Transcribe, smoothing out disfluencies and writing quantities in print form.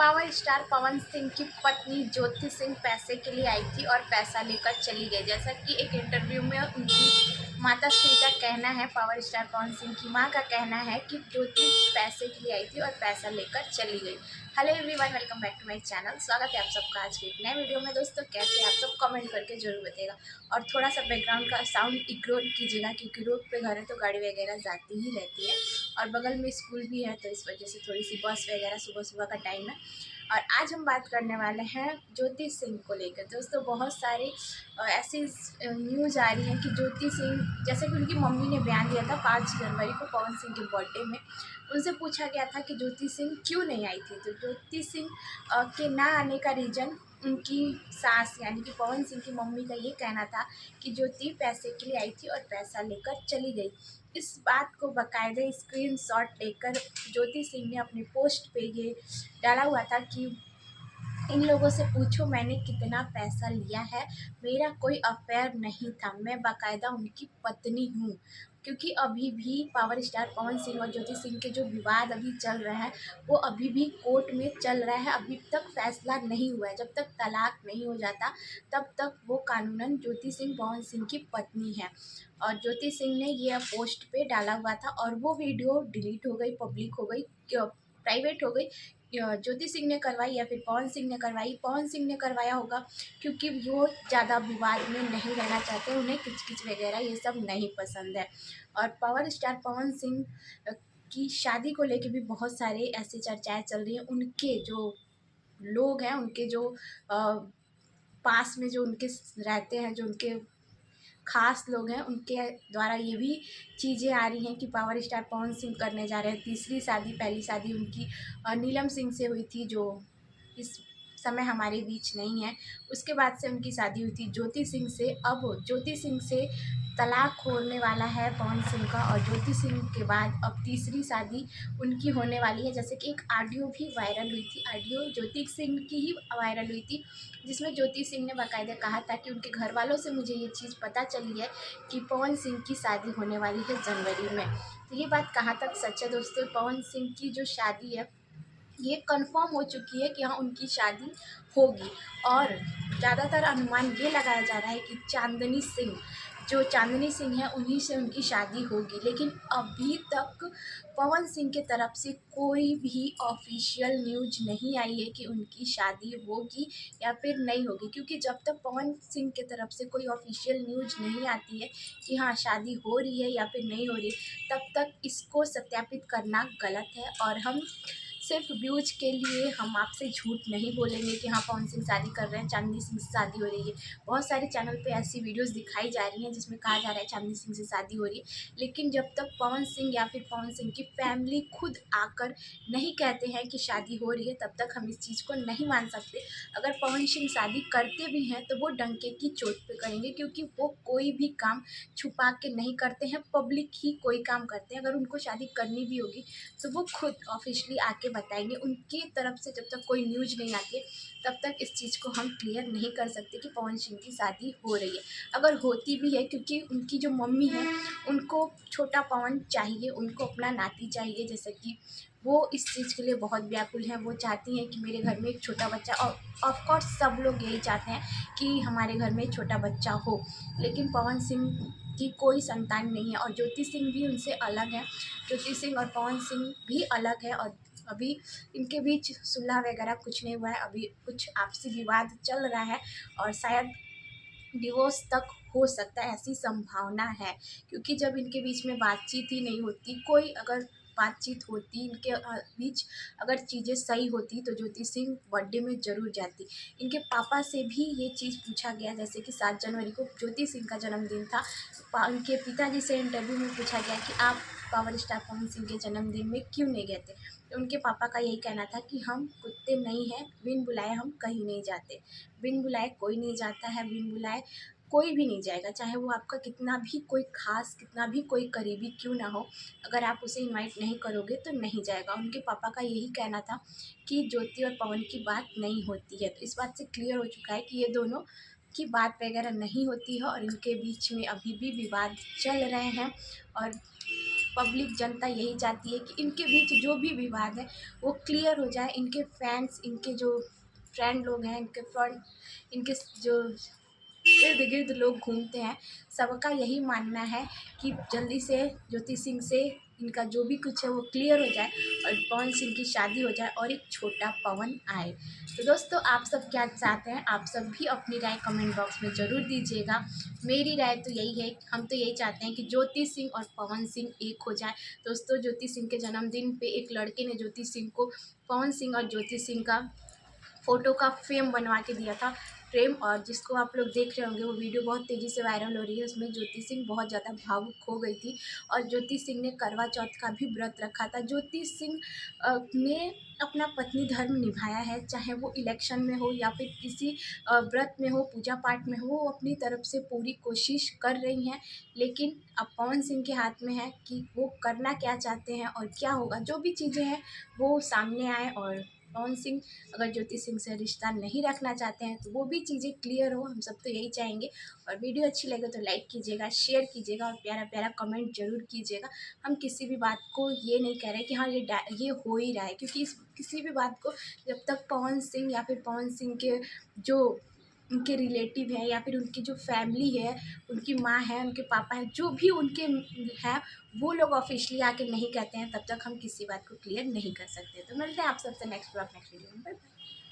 Power star Pawan Singh की पत्नी ज्योति सिंह पैसे के लिए आई थी और पैसा लेकर चली गई। जैसा कि एक इंटरव्यू में उनकी माता श्री का कहना है, पावर स्टार पवन सिंह की मां का कहना है कि ज्योति पैसे के लिए आई थी और पैसा लेकर चली गई। Hello everyone, welcome back to my channel. स्वागत है आप सबका आज के एक नए वीडियो में। दोस्तों, कैसे आप सब कमेंट करके जरूर बताइएगा और थोड़ा सा बैकग्राउंड का साउंड इग्नोर कीजिएगा क्योंकि रोड पे घर है तो गाड़ी वगैरह जाती ही रहती है और बगल में स्कूल भी है, तो इस वजह से थोड़ी सी बस वगैरह सुबह सुबह का टाइम है। और आज हम बात करने वाले हैं ज्योति सिंह को लेकर। दोस्तों, बहुत सारी ऐसी न्यूज़ आ रही है कि ज्योति सिंह, जैसे कि उनकी मम्मी ने बयान दिया था 5 जनवरी को पवन सिंह के बर्थडे में, उनसे पूछा गया था कि ज्योति सिंह क्यों नहीं आई थी। तो ज्योति सिंह के ना आने का रीज़न उनकी सास यानी कि पवन सिंह की मम्मी का ये कहना था कि ज्योति पैसे के लिए आई थी और पैसा लेकर चली गई। इस बात को बाकायदे स्क्रीनशॉट लेकर ज्योति सिंह ने अपनी पोस्ट पे ये डाला हुआ था कि इन लोगों से पूछो मैंने कितना पैसा लिया है, मेरा कोई अफेयर नहीं था, मैं बाकायदा उनकी पत्नी हूँ। क्योंकि अभी भी पावर स्टार पवन सिंह और ज्योति सिंह के जो विवाद अभी चल रहा है वो अभी भी कोर्ट में चल रहा है। अभी तक फैसला नहीं हुआ है। जब तक तलाक नहीं हो जाता तब तक वो कानूनन ज्योति सिंह पवन सिंह की पत्नी है। और ज्योति सिंह ने ये पोस्ट पे डाला हुआ था और वो वीडियो डिलीट हो गई, पब्लिक हो गई, प्राइवेट हो गई। ज्योति सिंह ने करवाई या फिर पवन सिंह ने करवाई। पवन सिंह ने करवाया होगा क्योंकि वो ज़्यादा विवाद में नहीं रहना चाहते, उन्हें किचकिच वगैरह ये सब नहीं पसंद है। और पावर स्टार पवन सिंह की शादी को लेके भी बहुत सारे ऐसे चर्चाएं चल रही हैं। उनके जो लोग हैं, उनके जो पास में जो उनके रहते हैं, जो उनके खास लोग हैं, उनके द्वारा ये भी चीज़ें आ रही हैं कि पावर स्टार पवन सिंह करने जा रहे हैं तीसरी शादी। पहली शादी उनकी नीलम सिंह से हुई थी जो इस समय हमारे बीच नहीं है। उसके बाद से उनकी शादी हुई थी ज्योति सिंह से। अब ज्योति सिंह से तलाक होने वाला है पवन सिंह का और ज्योति सिंह के बाद अब तीसरी शादी उनकी होने वाली है। जैसे कि एक ऑडियो भी वायरल हुई थी, ऑडियो ज्योति सिंह की ही वायरल हुई थी, जिसमें ज्योति सिंह ने बाकायदा कहा था कि उनके घर वालों से मुझे ये चीज़ पता चली है कि पवन सिंह की शादी होने वाली है जनवरी में। तो ये बात कहाँ तक सच है दोस्तों? पवन सिंह की जो शादी है ये कंफर्म हो चुकी है कि हाँ, उनकी शादी होगी। और ज़्यादातर अनुमान ये लगाया जा रहा है कि चांदनी सिंह, जो चांदनी सिंह है, उन्हीं से उनकी शादी होगी। लेकिन अभी तक पवन सिंह के तरफ से कोई भी ऑफिशियल न्यूज़ नहीं आई है कि उनकी शादी होगी या फिर नहीं होगी। क्योंकि जब तक पवन सिंह के तरफ से कोई ऑफिशियल न्यूज़ नहीं आती है कि हाँ शादी हो रही है या फिर नहीं हो रही, तब तक इसको सत्यापित करना गलत है। और हम सिर्फ व्यूज के लिए हम आपसे झूठ नहीं बोलेंगे कि हाँ पवन सिंह शादी कर रहे हैं, चांदनी सिंह से शादी हो रही है। बहुत सारे चैनल पे ऐसी वीडियोस दिखाई जा रही हैं जिसमें कहा जा रहा है चांदनी सिंह से शादी हो रही है। लेकिन जब तक पवन सिंह या फिर पवन सिंह की फैमिली खुद आकर नहीं कहते हैं कि शादी हो रही है, तब तक हम इस चीज़ को नहीं मान सकते। अगर पवन सिंह शादी करते भी हैं तो वो डंके की चोट पे करेंगे, क्योंकि वो कोई भी काम छुपा के नहीं करते हैं, पब्लिक ही कोई काम करते हैं। अगर उनको शादी करनी भी होगी तो वो खुद ऑफिशियली आके बताएंगे। उनकी तरफ से जब तक कोई न्यूज़ नहीं आती है तब तक इस चीज़ को हम क्लियर नहीं कर सकते कि पवन सिंह की शादी हो रही है। अगर होती भी है, क्योंकि उनकी जो मम्मी है उनको छोटा पवन चाहिए, उनको अपना नाती चाहिए। जैसे कि वो इस चीज़ के लिए बहुत व्याकुल हैं। वो चाहती हैं कि मेरे घर में एक छोटा बच्चा, और ऑफकोर्स सब लोग यही चाहते हैं कि हमारे घर में एक छोटा बच्चा हो। लेकिन पवन सिंह की कोई संतान नहीं है और ज्योति सिंह भी उनसे अलग है। ज्योति सिंह और पवन सिंह भी अलग है और अभी इनके बीच सुलह वगैरह कुछ नहीं हुआ है। अभी कुछ आपसी विवाद चल रहा है और शायद डिवोर्स तक हो सकता है, ऐसी संभावना है। क्योंकि जब इनके बीच में बातचीत ही नहीं होती, कोई अगर बातचीत होती इनके बीच, अगर चीज़ें सही होती तो ज्योति सिंह बर्थडे में ज़रूर जाती। इनके पापा से भी ये चीज़ पूछा गया, जैसे कि 7 जनवरी को ज्योति सिंह का जन्मदिन था। उनके पिताजी से इंटरव्यू में पूछा गया कि आप पावर स्टार पवन सिंह के जन्मदिन में क्यों नहीं गए थे। तो उनके पापा का यही कहना था कि हम कुत्ते नहीं हैं, बिन बुलाए हम कहीं नहीं जाते। बिन बुलाए कोई नहीं जाता है, बिन बुलाए कोई भी नहीं जाएगा, चाहे वो आपका कितना भी कोई ख़ास, कितना भी कोई करीबी क्यों ना हो। अगर आप उसे इनवाइट नहीं करोगे तो नहीं जाएगा। उनके पापा का यही कहना था कि ज्योति और पवन की बात नहीं होती है। तो इस बात से क्लियर हो चुका है कि ये दोनों की बात वगैरह नहीं होती है और इनके बीच में अभी भी विवाद चल रहे हैं। और पब्लिक जनता यही चाहती है कि इनके बीच जो भी विवाद है वो क्लियर हो जाए। इनके फैंस, इनके जो फ्रेंड लोग हैं, इनके जो इर्द गिर्द लोग घूमते हैं, सबका यही मानना है कि जल्दी से ज्योति सिंह से इनका जो भी कुछ है वो क्लियर हो जाए और पवन सिंह की शादी हो जाए और एक छोटा पवन आए। तो दोस्तों, आप सब क्या चाहते हैं? आप सब भी अपनी राय कमेंट बॉक्स में ज़रूर दीजिएगा। मेरी राय तो यही है, हम तो यही चाहते हैं कि ज्योति सिंह और पवन सिंह एक हो जाए। दोस्तों, ज्योति सिंह के जन्मदिन पे एक लड़के ने ज्योति सिंह को पवन सिंह और ज्योति सिंह का फ़ोटो का फ्रेम बनवा के दिया था, और जिसको आप लोग देख रहे होंगे, वो वीडियो बहुत तेज़ी से वायरल हो रही है। उसमें ज्योति सिंह बहुत ज़्यादा भावुक हो गई थी और ज्योति सिंह ने करवा चौथ का भी व्रत रखा था। ज्योति सिंह ने अपना पत्नी धर्म निभाया है, चाहे वो इलेक्शन में हो या फिर किसी व्रत में हो, पूजा पाठ में हो, वो अपनी तरफ से पूरी कोशिश कर रही हैं। लेकिन अब पवन सिंह के हाथ में है कि वो करना क्या चाहते हैं और क्या होगा। जो भी चीज़ें हैं वो सामने आए और पवन सिंह अगर ज्योति सिंह से रिश्ता नहीं रखना चाहते हैं तो वो भी चीज़ें क्लियर हो। हम सब तो यही चाहेंगे। और वीडियो अच्छी लगे तो लाइक कीजिएगा, शेयर कीजिएगा और प्यारा प्यारा कमेंट जरूर कीजिएगा। हम किसी भी बात को ये नहीं कह रहे कि हाँ ये हो ही रहा है, क्योंकि किसी भी बात को जब तक पवन सिंह या फिर पवन सिंह के जो उनके रिलेटिव हैं या फिर उनकी जो फैमिली है, उनकी माँ है, उनके पापा हैं, जो भी उनके हैं, वो लोग ऑफिशियली आके नहीं कहते हैं, तब तक हम किसी बात को क्लियर नहीं कर सकते। तो मिलते हैं आप सबसे नेक्स्ट वीडियो में। Bye bye.